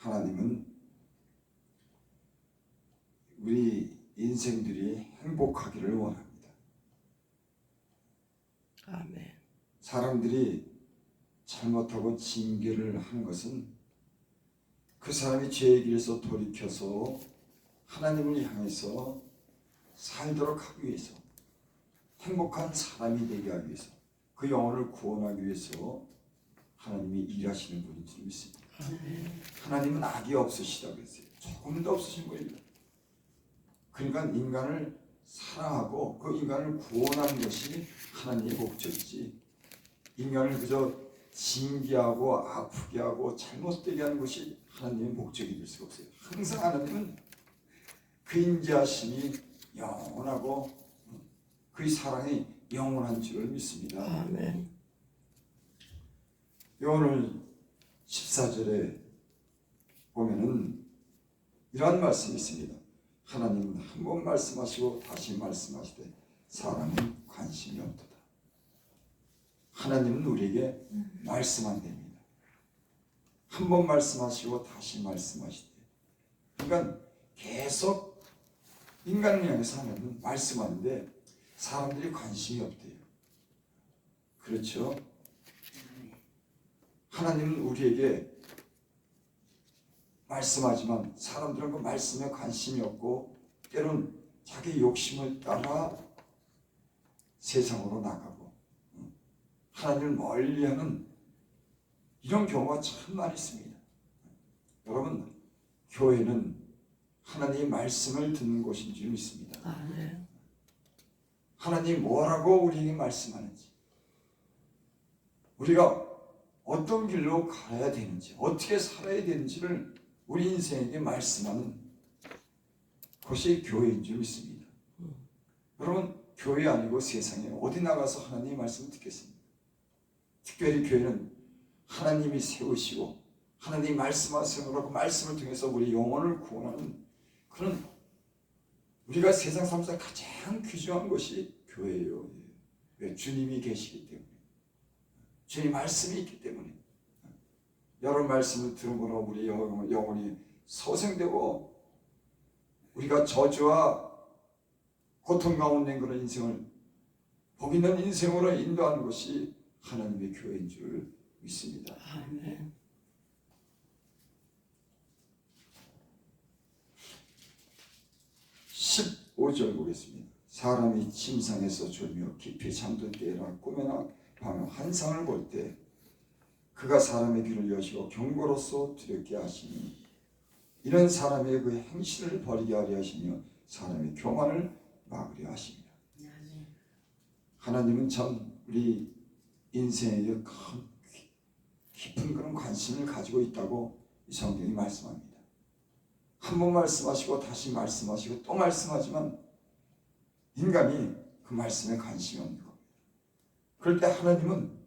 하나님은 우리 인생들이 행복하기를 원합니다. 아멘. 사람들이 잘못하고 징계를 한 것은 그 사람이 죄의 길에서 돌이켜서 하나님을 향해서 살도록 하기 위해서, 행복한 사람이 되게 하기 위해서, 그 영혼을 구원하기 위해서 하나님이 일하시는 분인 줄 믿습니다. 하나님은 악이 없으시다고 했어요. 조금도 없으신 거예요. 그러니까 인간을 사랑하고 그 인간을 구원하는 것이 하나님의 목적이지, 인간을 그저 징계하고 아프게 하고 잘못되게 하는 것이 하나님의 목적이 될 수가 없어요. 항상 하나님은 그 인자하심이 영원하고 그의 사랑이 영원한 줄을 믿습니다. 아멘. 오늘 14절에 보면은 이러한 말씀이 있습니다. 하나님은 한 번 말씀하시고 다시 말씀하시되 사람은 관심이 없도다. 하나님은 우리에게 말씀한답니다. 한 번 말씀하시고 다시 말씀하시되, 그러니까 계속 인간을 향해서 하나님은 말씀하는데 사람들이 관심이 없대요. 그렇죠? 하나님은 우리에게 말씀하지만 사람들은 그 말씀에 관심이 없고 때로는 자기 욕심을 따라 세상으로 나가고 하나님을 멀리하는 이런 경우가 참 많이 있습니다. 여러분, 교회는 하나님의 말씀을 듣는 곳인 줄 믿습니다. 아멘. 하나님이 뭐라고 우리에게 말씀하는지, 우리가 어떤 길로 가야 되는지, 어떻게 살아야 되는지를 우리 인생에게 말씀하는 곳이 교회인 줄 믿습니다. 여러분, 교회 아니고 세상에 어디 나가서 하나님의 말씀을 듣겠습니까? 특별히 교회는 하나님이 세우시고 하나님이 말씀하시는 말씀을 통해서 우리 영혼을 구원하는 그런, 우리가 세상 삶에서 가장 귀중한 것이 교회예요. 왜? 주님이 계시기 때문에, 주님 말씀이 있기 때문에. 여러 말씀을 들음으로 우리 영혼이 소생되고 우리가 저주와 고통 가운데 있는 그런 인생을 복 있는 인생으로 인도하는 것이 하나님의 교회인 줄 믿습니다. 아멘. 15절 보겠습니다. 사람이 침상에서 졸며 깊이 잠들 때나 꿈에나 밤에 환상을 볼 때 그가 사람의 귀를 여시고 경고로서 두렵게 하시니 이런 사람의 그 행실을 버리게 하려 하시며 사람의 교만을 막으려 하십니다. 하나님은 참 우리 인생에게 큰 깊은 그런 관심을 가지고 있다고 이 성경이 말씀합니다. 한 번 말씀하시고 다시 말씀하시고 또 말씀하지만 인간이 그 말씀에 관심이 없는 겁니다. 그럴 때 하나님은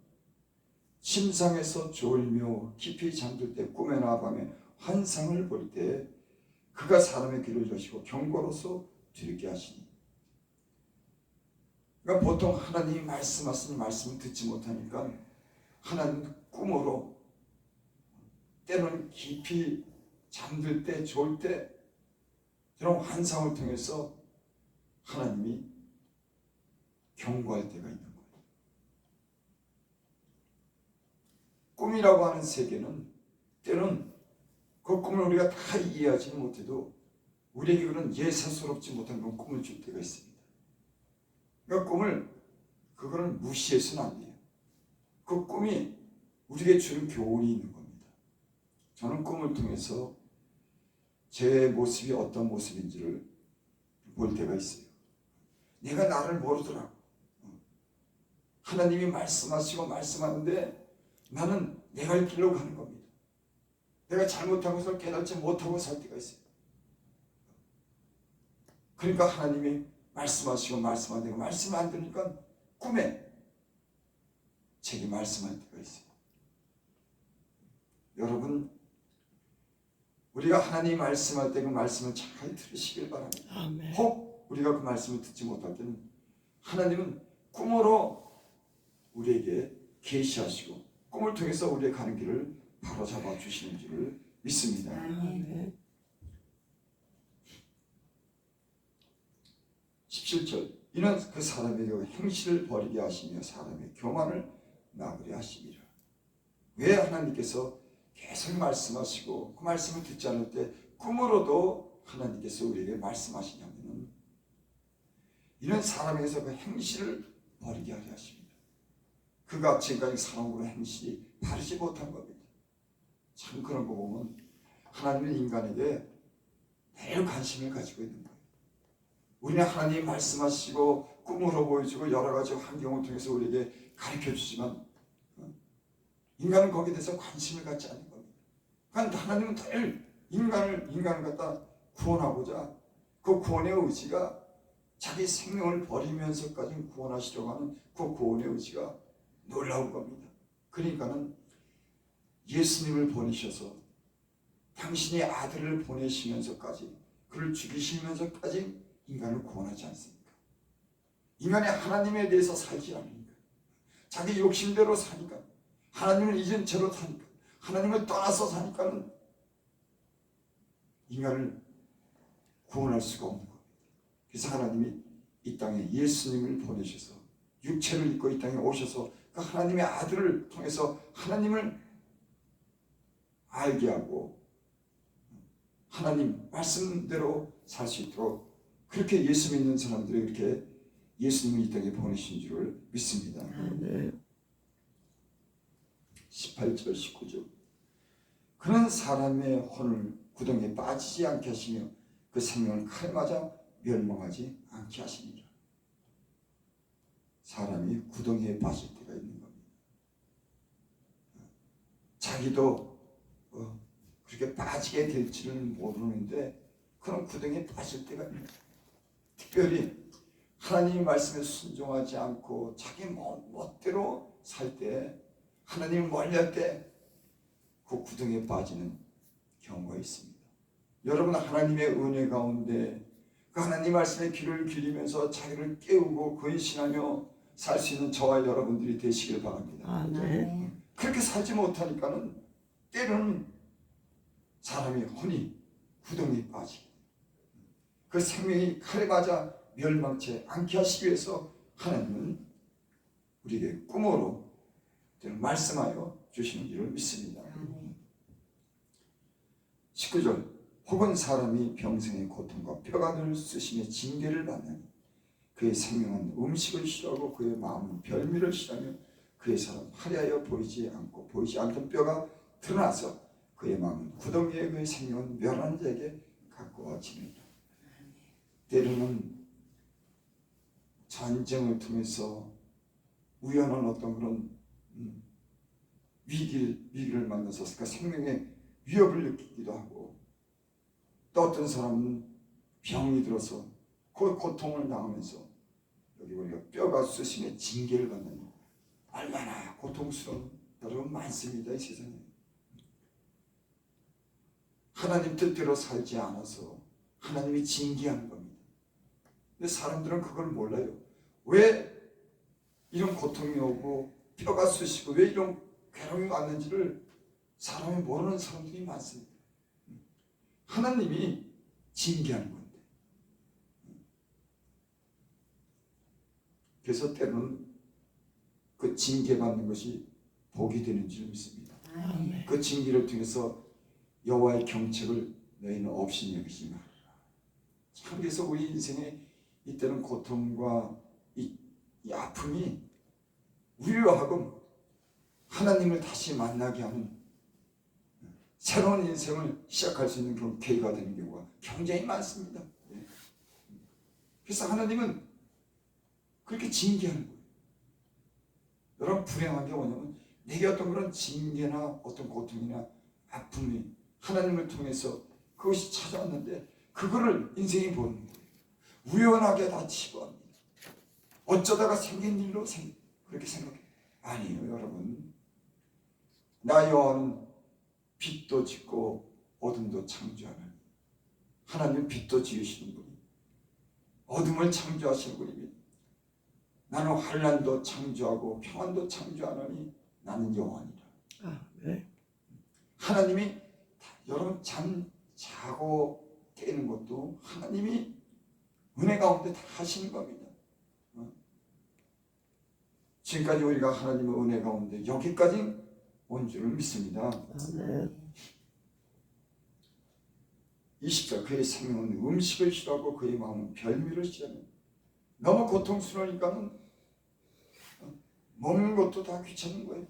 침상에서 졸며 깊이 잠들 때 꿈에나 밤에 환상을 볼 때 그가 사람의 귀를 여시고 경고로서 두렵게 하시니, 그러니까 보통 하나님이 말씀하시는 말씀을 듣지 못하니까 하나님 꿈으로, 때로는 깊이 잠들 때 졸 때 그런 환상을 통해서 하나님이 경고할 때가 있는 거예요. 꿈이라고 하는 세계는 때로는 그 꿈을 우리가 다 이해하지 못해도 우리에게 그런 예사스럽지 못한 그런 꿈을 줄 때가 있습니다. 그러니까 꿈을, 그거는 무시해서는 안 돼요. 그 꿈이 우리에게 주는 교훈이 있는 겁니다. 저는 꿈을 통해서 제 모습이 어떤 모습인지를 볼 때가 있어요. 내가 나를 모르더라고. 하나님이 말씀하시고 말씀하는데 나는 내 갈 길로 가는 겁니다. 내가 잘못하고서 깨닫지 못하고 살 때가 있어요. 그러니까 하나님이 말씀하시고 말씀하는데 말씀 안 들으니까 꿈에 제게 말씀할 때가 있어요. 여러분, 우리가 하나님이 말씀할 때 그 말씀을 잘 들으시길 바랍니다. 아멘. 혹 우리가 그 말씀을 듣지 못할 때는 하나님은 꿈으로 우리에게 계시하시고 꿈을 통해서 우리의 가는 길을 바로잡아 주시는 줄을 믿습니다. 아멘. 17절 이는 그 사람의 그 행실을 버리게 하시며 사람의 교만을 막으려 하심이라. 왜 하나님께서 계속 말씀하시고 그 말씀을 듣지 않을 때 꿈으로도 하나님께서 우리에게 말씀하시냐면은 이는 사람에게서 그 행실을 버리게 하려 하십니다. 그가 지금까지 살아온 행실이 바르지 못한 겁니다. 참 그런 거 보면 하나님은 인간에게 늘 관심을 가지고 있는 거예요. 우리는 하나님이 말씀하시고 꿈으로 보여주고 여러 가지 환경을 통해서 우리에게 가르쳐주지만 인간은 거기에 대해서 관심을 갖지 않는 겁니다. 그러니까 하나님은 늘 인간을 갖다 구원하고자 그 구원의 의지가 자기 생명을 버리면서까지 구원하시려고 하는 그 구원의 의지가 놀라운 겁니다. 그러니까는 예수님을 보내셔서 당신의 아들을 보내시면서까지 그를 죽이시면서까지 인간을 구원하지 않습니까? 인간이 하나님에 대해서 살지 않으니까 자기 욕심대로 사니까 하나님을 잊은 채로 사니까 하나님을 떠나서 사니까는 인간을 구원할 수가 없는 겁니다. 그래서 하나님이 이 땅에 예수님을 보내셔서 육체를 입고 이 땅에 오셔서 그 하나님의 아들을 통해서 하나님을 알게 하고 하나님 말씀대로 살 수 있도록 그렇게 예수 믿는 사람들이 이렇게 예수님을 이 땅에 보내신 줄을 믿습니다. 네. 18절 19절 그는 사람의 혼을 구덩이에 빠지지 않게 하시며 그 생명을 칼에 맞아 멸망하지 않게 하시니라. 사람이 구덩이에 빠질 때가 있는 겁니다. 자기도 그렇게 빠지게 될지는 모르는데 그런 구덩이에 빠질 때가 있는 거예요. 특별히 하나님의 말씀에 순종하지 않고 자기 멋대로 살 때 하나님을 멀리할 때 그 구덩이에 빠지는 경우가 있습니다. 여러분 하나님의 은혜 가운데 그 하나님 말씀에 귀를 기리면서 자기를 깨우고 근신하며 살 수 있는 저와 여러분들이 되시길 바랍니다. 네. 그렇게 살지 못하니까는 때로는 사람의 혼이 구덩이에 빠지게 그 생명이 칼에 맞아 멸망치 않게 하시기 위해서 하나님은 우리에게 꿈으로 말씀하여 주시는 줄을 믿습니다. 19절 혹은 사람이 평생의 고통과 뼈간을 쓰시며 징계를 받나니 그의 생명은 음식을 싫어하고 그의 마음은 별미를 싫어하며 그의 사람 화려하여 보이지 않고 보이지 않던 뼈가 드러나서 그의 마음은 구덩이에 그의 생명은 멸한 자에게 가까워지느니라. 때로는 전쟁을 통해서 우연한 어떤 그런 위기를 만나서 그 생명의 위협을 느끼기도 하고 또 어떤 사람은 병이 들어서 그 고통을 당하면서 여기 우리가 뼈가 쑤심에 징계를 받는 얼마나 고통스러운 여러분 많습니다. 이 세상에 하나님 뜻대로 살지 않아서 하나님이 징계하는 겁니다. 근데 사람들은 그걸 몰라요. 왜 이런 고통이 오고 뼈가 쑤시고 왜 이런 괴로움이 왔는지를 사람이 모르는 사람들이 많습니다. 하나님이 징계하는 건데. 그래서 때로는 그 징계받는 것이 복이 되는 줄 믿습니다. 그 징계를 통해서 여호와의 경책을 너희는 없이 여기지 말아라. 참 그래서 우리 인생에 이때는 고통과 이 아픔이 우리로 하여금 하나님을 다시 만나게 하는 새로운 인생을 시작할 수 있는 그런 계기가 되는 경우가 굉장히 많습니다. 그래서 하나님은 그렇게 징계하는 거예요. 여러분 불행한 게 뭐냐면 내게 어떤 그런 징계나 어떤 고통이나 아픔이 하나님을 통해서 그것이 찾아왔는데 그거를 인생이 보는 거예요. 우연하게 다 치부합니다. 어쩌다가 생긴 일로 그렇게 생각해요. 아니에요 여러분. 나 여호와는 빛도 짓고 어둠도 창조하는 하나님은 빛도 지으시는 분이 어둠을 창조하시는 분입니다. 나는 환난도 창조하고 평안도 창조하노니 나는 여호와니라. 네. 하나님이 여러분 자고 깨는 것도 하나님이 은혜 가운데 다 하시는 겁니다. 지금까지 우리가 하나님의 은혜 가운데 여기까지 온 줄을 믿습니다. 아멘. 20절 그의 생명은 음식을 싫어하고 그의 마음은 별미를 싫어하는 너무 고통스러우니까는 먹는 것도 다 귀찮은 거예요.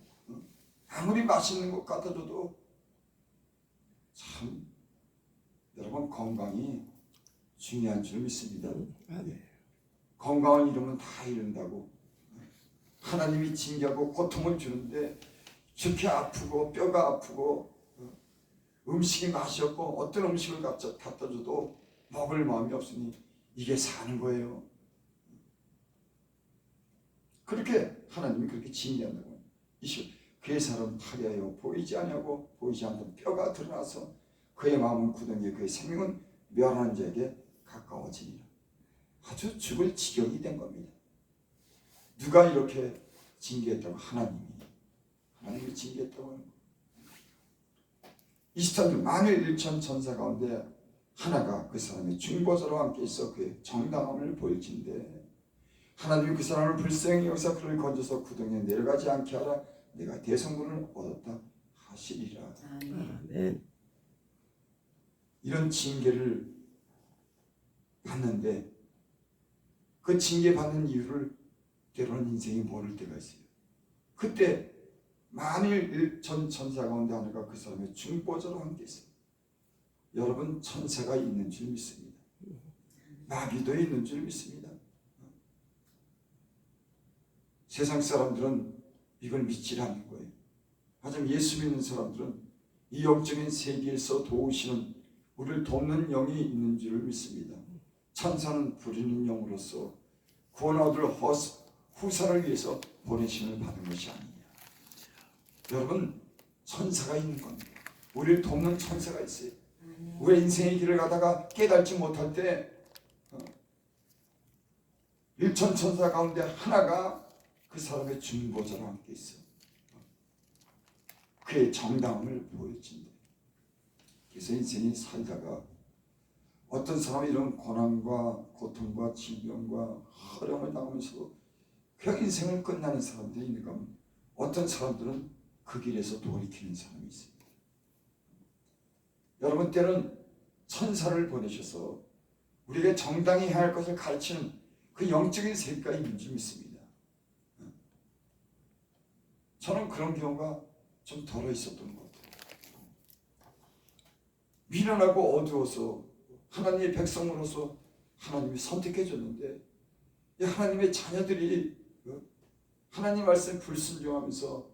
아무리 맛있는 것 같아도 참 여러분 건강이 중요한 줄 믿습니다. 건강을 잃으면 다 잃는다고. 하나님이 징계하고 고통을 주는데 죽게 아프고 뼈가 아프고 음식이 맛이 없고 어떤 음식을 갖다 줘도 먹을 마음이 없으니 이게 사는 거예요. 그렇게 하나님이 그렇게 징계한다고. 그의 사람 파리하여 보이지 아니하고 보이지 않는 뼈가 드러나서 그의 마음은 구덩이에 그의 생명은 멸하는 자에게 가까워지니라. 아주 죽을 지경이 된 겁니다. 누가 이렇게 징계했다고? 하나님이 징계했다고 하는 거예요. 23절 만일 1천 천사 가운데 하나가 그 사람의 중보자로 함께 있어 그의 정당함을 보일진데 하나님이 그 사람을 불쌍히 여기서 그를 건져서 구덩이에 내려가지 않게 하라. 내가 대성문을 얻었다 하시리라. 아멘. 이런 징계를 받는데 그 징계 받는 이유를 때로는 인생이 모를 때가 있어요. 그때 만일 1천 천사 가운데 하나가 그 사람의 중보자로 함께 있어요. 여러분 천사가 있는 줄 믿습니다. 마귀도 있는 줄 믿습니다. 세상 사람들은 이걸 믿지 않는 거예요. 하지만 예수 믿는 사람들은 이 영적인 세계에서 도우시는 우리를 돕는 영이 있는 줄 믿습니다. 천사는 부리는 영으로서 구원 얻을 후사를 위해서 보내심을 받은 것이 아니냐. 여러분 천사가 있는 겁니다. 우리를 돕는 천사가 있어요. 우리 인생의 길을 가다가 깨달지 못할 때 1천 천사 가운데 하나가 그 사람의 중보자로 함께 있어. 그의 정당함을 보여준다. 그래서 인생이 살다가 어떤 사람이 이런 고난과 고통과 질병과 허령을 당하면서도 그냥 인생을 끝나는 사람들이 있는가 하면 어떤 사람들은 그 길에서 돌이키는 사람이 있습니다. 여러분 때는 천사를 보내셔서 우리에게 정당히 해야 할 것을 가르치는 그 영적인 세계가 있는 줄 믿습니다. 저는 그런 경우가 좀 덜어 있었던 것 같아요. 미련하고 어두워서 하나님의 백성으로서 하나님이 선택해 줬는데 하나님의 자녀들이 하나님 말씀에 불순종하면서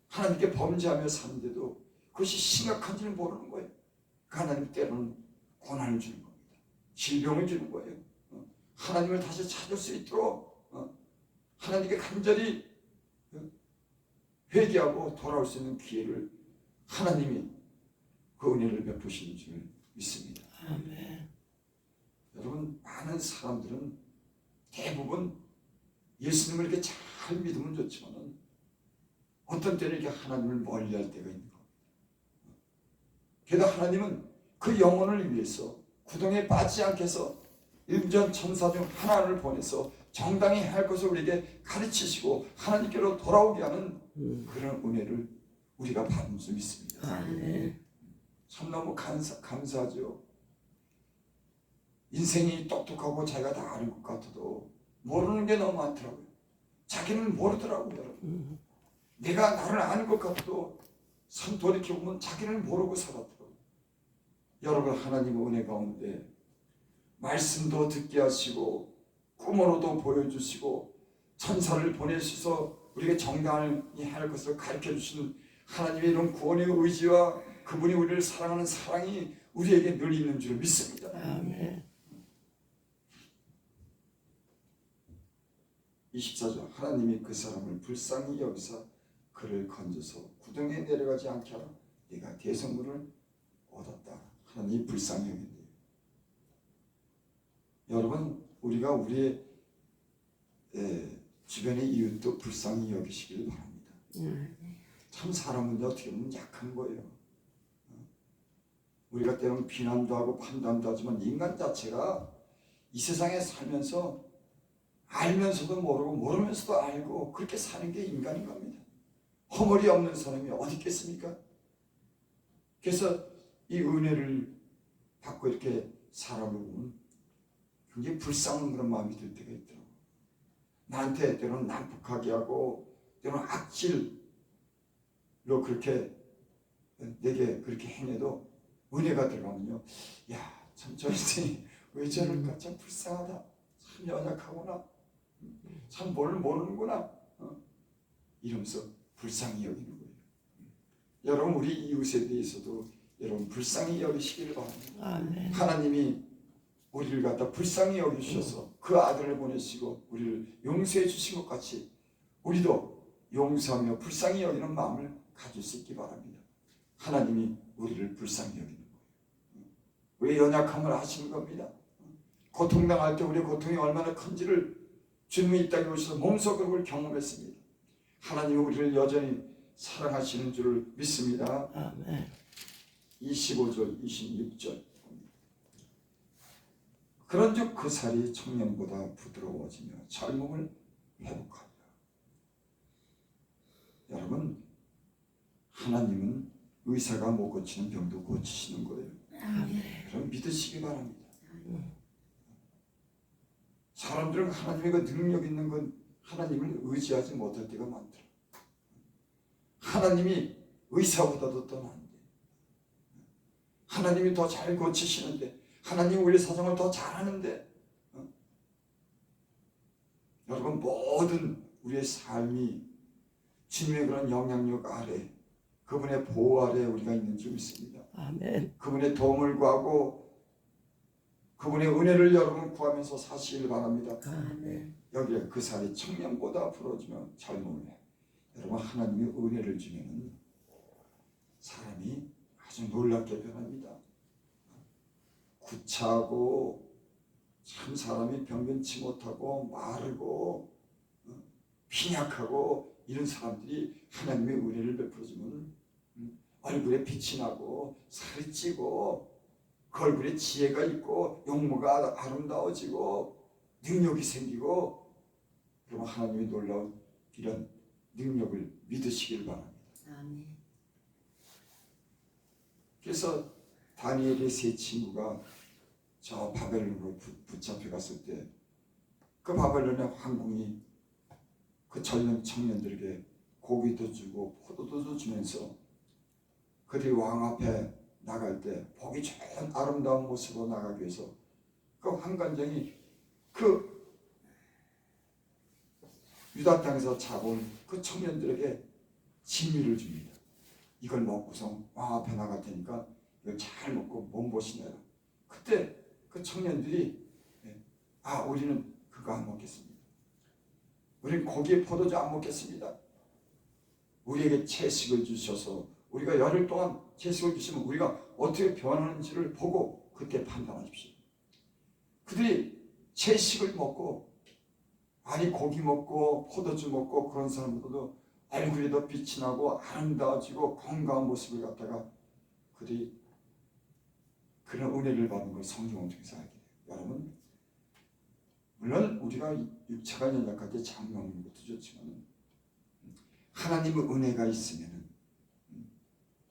하나님께 범죄하며 사는데도 그것이 심각한지를 모르는 거예요. 하나님 때로는 고난을 주는 겁니다. 질병을 주는 거예요. 하나님을 다시 찾을 수 있도록 하나님께 간절히 회개하고 돌아올 수 있는 기회를 하나님이 그 은혜를 베푸시는 줄 믿습니다. 아멘. 여러분 많은 사람들은 대부분 예수님을 이렇게 잘 믿으면 좋지만 어떤 때는 이렇게 하나님을 멀리할 때가 있는 겁니다. 게다가 하나님은 그 영혼을 위해서 구덩이에 빠지지 않게 해서 일전 천사 중 하나를 보내서 정당히 할 것을 우리에게 가르치시고 하나님께로 돌아오게 하는 그런 은혜를 우리가 받는 줄 믿습니다. 아멘. 참 너무 감사하죠. 인생이 똑똑하고 자기가 다 아는 것 같아도 모르는 게 너무 많더라고요. 자기는 모르더라고요. 여러분. 내가 나를 아는 것 같아도 참 돌이켜보면 자기는 모르고 살았더라고요. 여러분 하나님의 은혜 가운데 말씀도 듣게 하시고 꿈으로도 보여주시고 천사를 보내셔서 우리에게 정당히 할 것을 가르쳐 주시는 하나님의 이런 구원의 의지와 그분이 우리를 사랑하는 사랑이 우리에게 늘 있는 줄 믿습니다. 아멘. 24절 하나님이 그 사람을 불쌍히 여기사 그를 건져서 구덩이에 내려가지 않게 하라. 네가 대성물을 얻었다. 하나님이 불쌍히 여긴대요. 여러분 우리가 우리의 주변의 이웃도 불쌍히 여기시길 바랍니다. 참 사람은 어떻게 보면 약한 거예요. 우리가 때로는 비난도 하고 판단도 하지만 인간 자체가 이 세상에 살면서 알면서도 모르고 모르면서도 알고 그렇게 사는 게 인간인 겁니다. 허물이 없는 사람이 어디 있겠습니까? 그래서 이 은혜를 받고 이렇게 살아보면 굉장히 불쌍한 그런 마음이 들 때가 있더라고요. 나한테 때로는 난폭하게 하고 때로는 악질로 그렇게 내게 그렇게 행해도 은혜가 들어가면요, 야, 참 저 인생이 왜 저럴까? 참 불쌍하다. 참 연약하구나. 참 뭘 모르는구나. 이러면서 불쌍히 여기는 거예요. 여러분, 우리 이웃에 대해서도 여러분 불쌍히 여기시기를 바랍니다. 아멘. 하나님이 우리를 갖다 불쌍히 여기셔서 그 아들을 보내시고 우리를 용서해 주신 것 같이 우리도 용서하며 불쌍히 여기는 마음을 가질 수 있기 바랍니다. 하나님이 우리를 불쌍히 여기는 거예요. 왜 연약함을 하시는 겁니다. 고통당할 때 우리의 고통이 얼마나 큰지를 주님이 이 땅에 오셔서 몸속으로 경험했습니다. 하나님이 우리를 여전히 사랑하시는 줄을 믿습니다. 아멘. 25절 26절 그런즉 그 살이 청년보다 부드러워지며 젊음을 회복하리라. 여러분, 하나님은 의사가 못 고치는 병도 고치시는 거예요. 그럼 믿으시기 바랍니다. 사람들은 하나님의 그 능력 있는 건 하나님을 의지하지 못할 때가 많더라. 하나님이 의사보다도 더 나은데, 하나님이 더 잘 고치시는데, 하나님 우리 사정을 더 잘하는데, 여러분, 모든 우리의 삶이 주님의 그런 영향력 아래, 그분의 보호 아래 우리가 있는 줄 믿습니다. 아멘. 그분의 도움을 구하고 그분의 은혜를 여러분 구하면서 사시길 바랍니다. 아멘. 여기에 그 살이 청년보다 부러지면 젊음을 해. 여러분, 하나님이 은혜를 주면 사람이 아주 놀랍게 변합니다. 구차하고 참 사람이 변변치 못하고 마르고 빈약하고 이런 사람들이 하나님의 은혜를 베풀어주면 얼굴에 빛이 나고 살이 찌고 그 얼굴에 지혜가 있고 용모가 아름다워지고 능력이 생기고, 그러면 하나님의 놀라운 이런 능력을 믿으시길 바랍니다. 아멘. 그래서 다니엘의 세 친구가 저 바벨론으로 붙잡혀 갔을 때 그 바벨론의 황궁이 그 젊은 청년들에게 고기도 주고 포도도 주면서 그들이 왕 앞에 나갈 때 보기 좋은 아름다운 모습으로 나가기 위해서 그 황관장이 그 유다 땅에서 잡은 그 청년들에게 진미를 줍니다. 이걸 먹고서 왕 앞에 나갈 테니까 이걸 잘 먹고 몸보신해라. 그때 그 청년들이 우리는 그거 안 먹겠습니다. 우리는 고기에 포도주 안 먹겠습니다. 우리에게 채식을 주셔서 우리가 열흘 동안 채식을 주시면 우리가 어떻게 변하는지를 보고 그때 판단하십시오. 그들이 채식을 먹고, 아니 고기 먹고 포도주 먹고 그런 사람들도 얼굴이 더 빛이 나고 아름다워지고 건강한 모습을 갖다가 그들이 그런 은혜를 받은 걸 성경을 통해서 알게 돼요. 여러분, 물론 우리가 육체가 연약할 때 장 먹는 것도 좋지만 하나님의 은혜가 있으면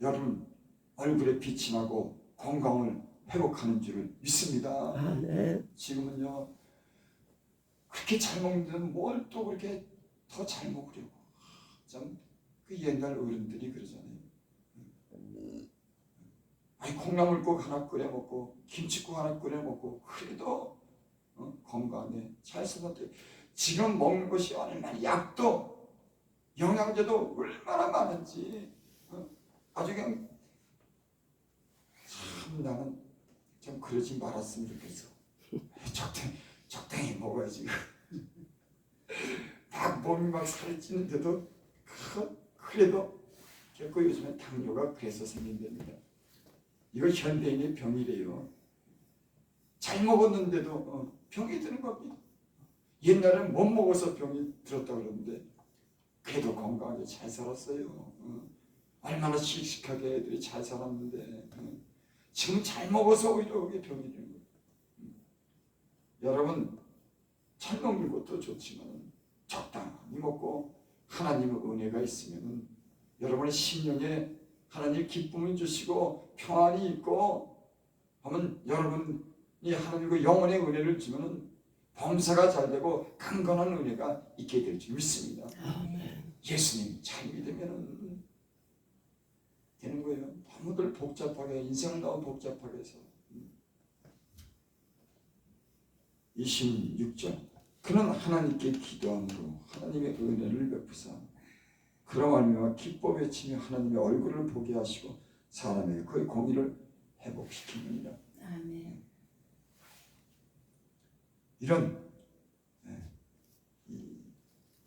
여러분 얼굴에 빛이 나고 건강을 회복하는 줄을 믿습니다. 아멘. 지금은요 그렇게 잘 먹는데 뭘 또 그렇게 더 잘 먹으려고. 참 그 옛날 어른들이 그러잖아요. 아니 콩나물국 하나 끓여 먹고 김치국 하나 끓여 먹고 그래도 건강에 잘 살았대. 지금 먹는 것이 얼마나 약도 영양제도 얼마나 많은지 아주 그냥 참 나는 좀 그러지 말았으면 좋겠어. 적당히 먹어야지. 막 몸이 막 살이 찌는데도 그래도 결코 요즘에 당뇨가 그래서 생긴답니다. 이거 현대인의 병이래요. 잘 먹었는데도 병이 드는 겁니다. 옛날에는 못 먹어서 병이 들었다고 그러는데 그래도 건강하게 잘 살았어요. 얼마나 씩씩하게 애들이 잘 살았는데 지금 잘 먹어서 오히려 그게 병이 되는 거예요. 여러분 잘 먹는 것도 좋지만 적당히 먹고 하나님의 은혜가 있으면 여러분의 심령에 하나님 기쁨을 주시고 평안이 있고 하면 여러분이 하나님과 영원의 은혜를 주면 범사가 잘 되고 강건한 은혜가 있게 될 줄 믿습니다. 아멘. 예수님 잘 믿으면 되는 거예요. 너무들 복잡하게 인생을 너무 복잡하게 해서 26절 그는 하나님께 기도함으로 하나님의 은혜를 베푸사 그런 말미암아 기뻐 외치며 하나님의 얼굴을 보게 하시고 사람에게 그의 공의를 회복시키느니라. 아멘. 이런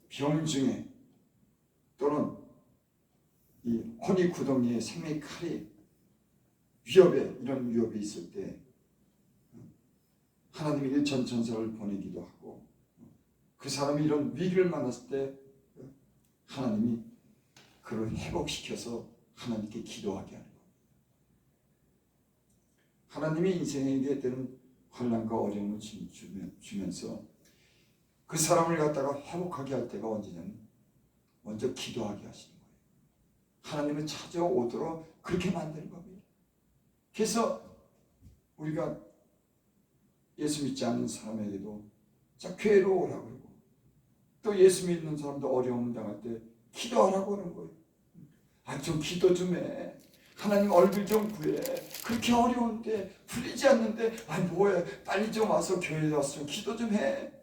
병 중에 또는 이 혼이 구덩이에 생명의 칼이 이런 위협이 있을 때 하나님이 일천천사를 보내기도 하고 그 사람이 이런 위기를 만났을 때 하나님이 그를 회복시켜서 하나님께 기도하게 하는 겁니다. 하나님이 인생에게 되는 환난과 어려움을 주면서 그 사람을 갖다가 회복하게 할 때가 언제냐면 먼저 기도하게 하시는 거예요. 하나님을 찾아오도록 그렇게 만드는 겁니다. 그래서 우리가 예수 믿지 않는 사람에게도 자 교회로 오라고 그러고 또 예수 믿는 사람도 어려움 당할 때 기도하라고 하는 거예요. 좀 기도 좀 해. 하나님 얼굴 좀 구해. 그렇게 어려운데 풀리지 않는데 뭐해 빨리 좀 와서 교회에 와서 좀 기도 좀 해.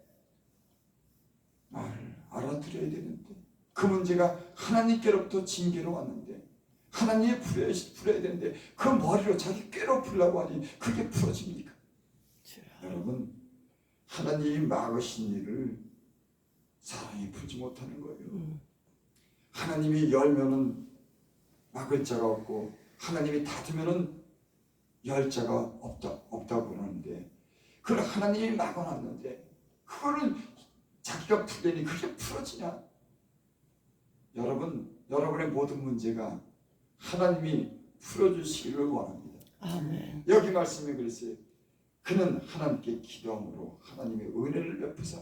말을 알아들어야 되는데 그 문제가 하나님께로부터 징계로 왔는데 하나님이 풀어야 되는데 그 머리로 자기 꾀로 풀라고 하니 그게 풀어집니까? 여러분 하나님이 막으신 일을 사람이 풀지 못하는 거예요. 하나님이 열면은 막을 자가 없고 하나님이 닫으면은 열 자가 없다고 그러는데 그걸 하나님이 막아놨는데 그거를 자기가 풀려니 그게 풀어지냐? 여러분의 모든 문제가 하나님이 풀어주시기를 원합니다. 아멘. 여기 말씀에 그랬어요. 그는 하나님께 기도함으로 하나님의 은혜를 베푸사.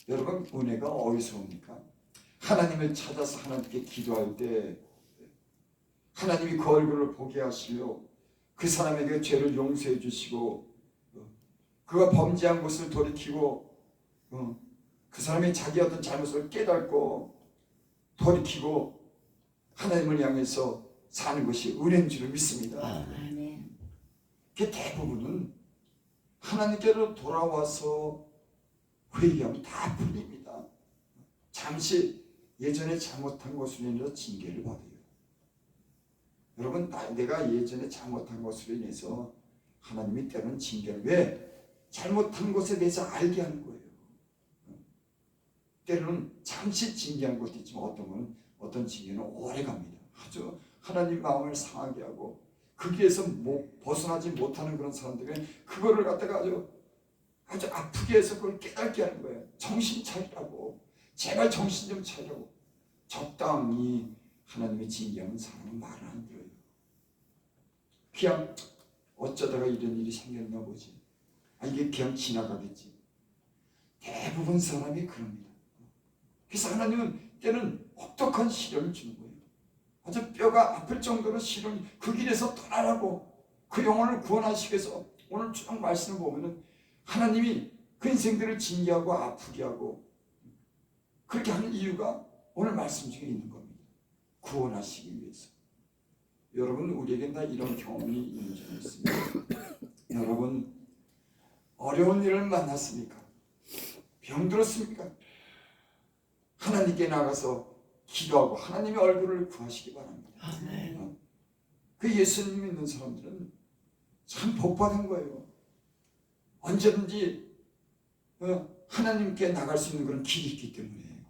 여러분 은혜가 어디서 옵니까? 하나님을 찾아서 하나님께 기도할 때 하나님이 그 얼굴을 보게 하시며 그 사람에게 죄를 용서해 주시고 그가 범죄한 것을 돌이키고 그 사람이 자기 어떤 잘못을 깨닫고 돌이키고 하나님을 향해서 사는 것이 은혜인 줄을 믿습니다. 아멘. 그 대부분은 하나님께로 돌아와서 회개하면 다 풀립니다. 잠시 예전에 잘못한 것으로 인해서 징계를 받아요. 여러분 내가 예전에 잘못한 것으로 인해서 하나님이 때로는 징계를 왜? 잘못한 것에 대해서 알게 하는 거예요. 때로는 잠시 징계한 것도 있지만 어떤 징계는 오래 갑니다. 아주 하나님 마음을 상하게 하고 거기에서 벗어나지 못하는 그런 사람들은 그거를 갖다가 아주 아프게 해서 그걸 깨닫게 하는 거예요. 정신 차리라고. 제발 정신 좀 차리라고. 적당히 하나님의 징계하는 사람은 말을 안 들어요. 그냥 어쩌다가 이런 일이 생겼나 보지. 이게 그냥 지나가겠지. 대부분 사람이 그럽니다. 그래서 하나님은 때는 혹독한 시련을 주는 거예요. 아주 뼈가 아플 정도로 시련이 그 길에서 떠나라고 그 영혼을 구원하시기 위해서 오늘 쭉 말씀을 보면은 하나님이 그 인생들을 징계하고 아프게 하고 그렇게 하는 이유가 오늘 말씀 중에 있는 겁니다. 구원하시기 위해서. 여러분 우리에겐 다 이런 경험이 있는 줄 믿습니다. 여러분 어려운 일을 만났습니까? 병들었습니까? 하나님께 나가서 기도하고 하나님의 얼굴을 구하시기 바랍니다. 아멘. 그 예수님 믿는 사람들은 참 복받은 거예요. 언제든지 하나님께 나갈 수 있는 그런 길이 있기 때문에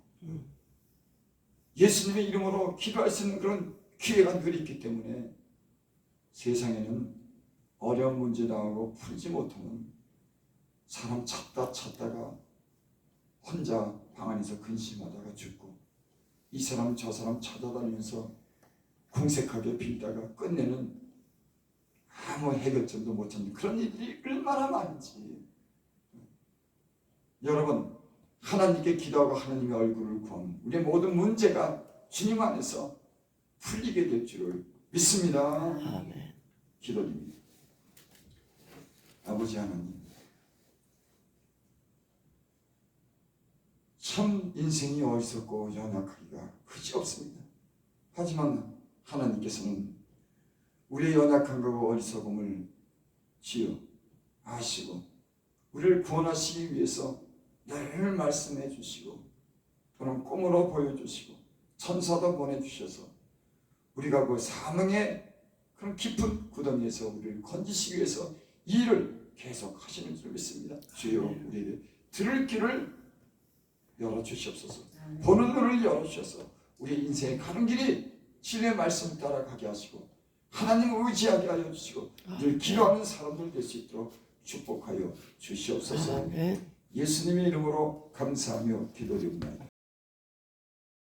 예수님의 이름으로 기도할 수 있는 그런 기회가 늘 있기 때문에 세상에는 어려운 문제 당하고 풀지 못하면 사람 찾다가 혼자 방 안에서 근심하다가 죽고 이 사람 저 사람 찾아다니면서 궁색하게 빌다가 끝내는 아무 해결점도 못 찾는 그런 일이 얼마나 많은지. 여러분, 하나님께 기도하고 하나님의 얼굴을 구하면 우리의 모든 문제가 주님 안에서 풀리게 될 줄을 믿습니다. 아멘. 기도드립니다. 아버지 하나님, 참 인생이 어리석고 연약하기가 그지없습니다. 하지만 하나님께서는 우리의 연약한 것과 어리석음을 지어 아시고 우리를 구원하시기 위해서 늘 말씀해 주시고 또는 꿈으로 보여주시고 천사도 보내주셔서 우리가 그 사망의 그런 깊은 구덩이에서 우리를 건지시기 위해서 이 일을 계속 하시는 줄 믿습니다. 주여, 우리에게 들을 길을 열어주시옵소서. 보는 눈을 열어주셔서 우리 인생에 가는 길이 진리의 말씀 따라가게 하시고 하나님을 의지하게 하여 주시고 늘 기도하는 사람들 될 수 있도록 축복하여 주시옵소서. 아멘. 예수님의 이름으로 감사하며 기도드립니다.